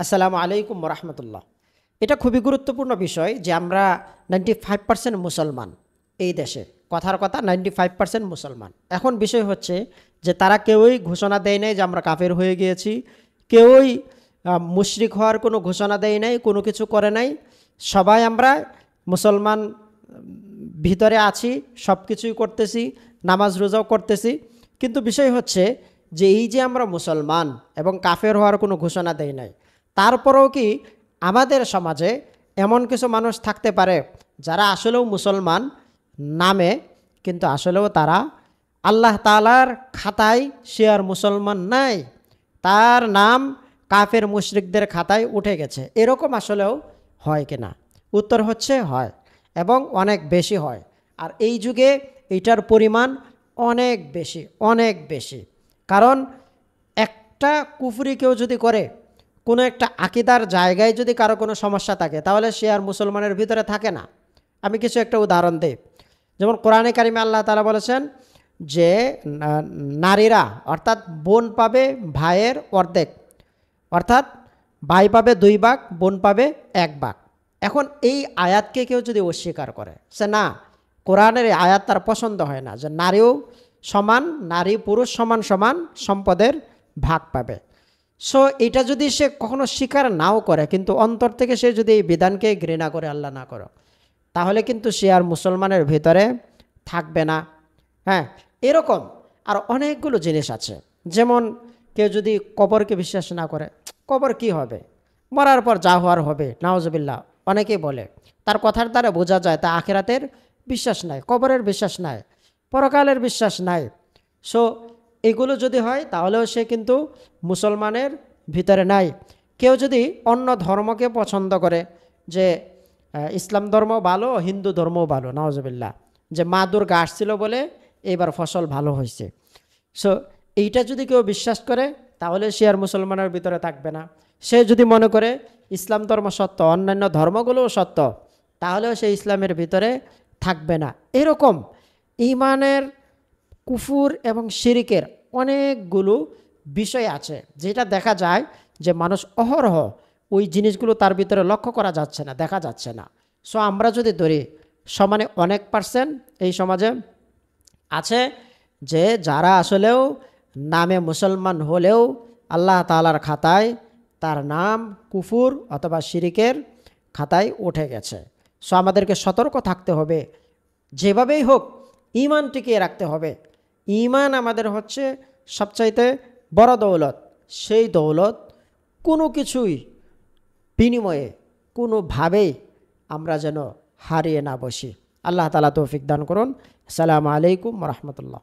আসসালামু আলাইকুম রহমতুল্লাহ। এটা খুবই গুরুত্বপূর্ণ বিষয় যে আমরা 95% মুসলমান এই দেশে, কথার কথা 95% মুসলমান। এখন বিষয় হচ্ছে যে তারা কেউই ঘোষণা দেয় নাই যে আমরা কাফের হয়ে গিয়েছি, কেউই মুশরিক হওয়ার কোনো ঘোষণা দেয় নাই, কোনো কিছু করে নাই। সবাই আমরা মুসলমান ভিতরে আছি, সব কিছুই করতেছি, নামাজ রোজাও করতেছি। কিন্তু বিষয় হচ্ছে যে এই যে আমরা মুসলমান এবং কাফের হওয়ার কোনো ঘোষণা দেয় নাই, তারপরেও কি আমাদের সমাজে এমন কিছু মানুষ থাকতে পারে যারা আসলেও মুসলমান নামে, কিন্তু আসলেও তারা আল্লাহ তাআলার খাতায় সে আর মুসলমান নাই, তার নাম কাফের মুশরিকদের খাতায় উঠে গেছে। এরকম আসলেও হয় কিনা? উত্তর হচ্ছে হয়, এবং অনেক বেশি হয়। আর এই যুগে এইটার পরিমাণ অনেক বেশি, অনেক বেশি। কারণ একটা কুফরি কেউ যদি করে, কোনো একটা আকিদার জায়গায় যদি কারো কোনো সমস্যা থাকে, তাহলে সে আর মুসলমানের ভিতরে থাকে না। আমি কিছু একটা উদাহরণ দিই। যেমন কোরআনে কারিমে আল্লাহ তাআলা বলেছেন যে নারীরা, অর্থাৎ বোন পাবে ভাইয়ের অর্ধেক, অর্থাৎ ভাই পাবে 2 ভাগ, বোন পাবে 1 ভাগ। এখন এই আয়াতকে কেউ যদি অস্বীকার করে, সে না, কোরআনের এই আয়াত তার পছন্দ হয় না যে নারীও সমান, নারী পুরুষ সমান সমান সম্পদের ভাগ পাবে। সো এটা যদি সে কখনো স্বীকার নাও করে, কিন্তু অন্তর থেকে সে যদি এই বিধানকে ঘৃণা করে, আল্লাহ না করো, তাহলে কিন্তু সে আর মুসলমানের ভিতরে থাকবে না। হ্যাঁ, এরকম আর অনেকগুলো জিনিস আছে। যেমন কেউ যদি কবরকে বিশ্বাস না করে, কবর কি হবে, মরার পর যা হওয়ার হবে, নাউজুবিল্লাহ অনেকেই বলে, তার কথার দ্বারা বোঝা যায় তা আখিরাতের বিশ্বাস নাই, কবরের বিশ্বাস নাই, পরকালের বিশ্বাস নাই। সো এগুলো যদি হয় তাহলেও সে কিন্তু মুসলমানের ভিতরে নাই। কেউ যদি অন্য ধর্মকে পছন্দ করে, যে ইসলাম ধর্ম ভালো, হিন্দু ধর্মও ভালো, নাউজুবিল্লাহ, যে মা দুর্গা আসছিল বলে এবার ফসল ভালো হয়েছে, সো এইটা যদি কেউ বিশ্বাস করে, তাহলে সে আর মুসলমানের ভিতরে থাকবে না। সে যদি মনে করে ইসলাম ধর্ম সত্য, অন্যান্য ধর্মগুলোও সত্য, তাহলেও সে ইসলামের ভিতরে থাকবে না। এরকম ঈমানের, কুফুর এবং শিরিকের অনেকগুলো বিষয় আছে, যেটা দেখা যায় যে মানুষ অহরহ ওই জিনিসগুলো তার ভিতরে লক্ষ্য করা যাচ্ছে না, দেখা যাচ্ছে না। সো আমরা যদি ধরি সমানে অনেক পার্সেন্ট এই সমাজে আছে যে যারা আসলেও নামে মুসলমান হলেও আল্লাহ তাআলার খাতায় তার নাম কুফুর অথবা শিরিকের খাতায় উঠে গেছে। সো আমাদেরকে সতর্ক থাকতে হবে, যেভাবেই হোক ঈমান টিকিয়ে রাখতে হবে। ঈমান আমাদের হচ্ছে সবচাইতে বড় দৌলত। সেই দৌলত কোনো কিছুই বিনিময়ে কোনোভাবেই আমরা যেন হারিয়ে না বসি। আল্লাহ তাআলা তৌফিক দান করুন। আসসালামু আলাইকুম রহমতুল্লাহ।